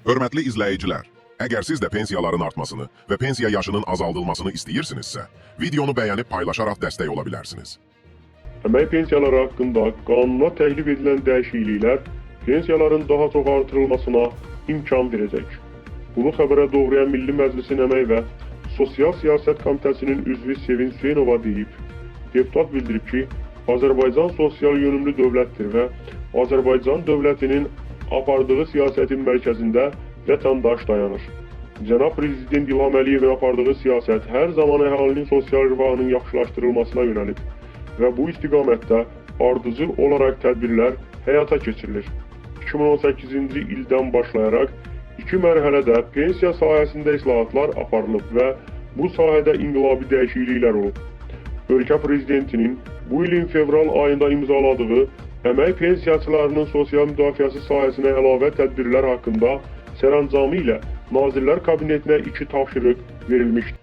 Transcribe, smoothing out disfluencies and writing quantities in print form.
Hörmətli izləyicilər, əgər siz də pensiyaların artmasını və pensiya yaşının azaldılmasını istəyirsinizsə, videonu bəyənib paylaşaraq dəstək ola bilərsiniz. Əmək pensiyaları haqqında qanuna təklif edilən dəyişikliklər pensiyaların daha çox artırılmasına imkan verəcək. Bunu xəbərə doğrayan Milli Məclisin Əmək və Sosial Siyasət Komitəsinin üzvü Sevin Hüseynova deyib. Deputat bildirib ki, Azərbaycan sosial yönümlü dövlətdir və Azərbaycan dövlətinin apardığı siyasətin mərkəzində vətəndaş dayanır. Cənab Prezident İlham Əliyevin apardığı siyasət hər zaman əhalinin sosial rifahının yaxşılaşdırılmasına yönəlib və bu istiqamətdə ardıcıl olaraq tədbirlər həyata keçirilir. 2018-ci ildən başlayaraq 2 mərhələdə pensiya sahəsində islahatlar aparılıb və bu sahədə inqilabi dəyişikliklər olub. Ölkə Prezidentinin bu ilin fevral ayında imzaladığı əmək pensiyaçılarının sosial müdafiəsi sahəsinə əlavə tədbirlər haqqında sərəncamı ilə Nazirlər Kabinetinə 2 tapşırıq verilmişdir.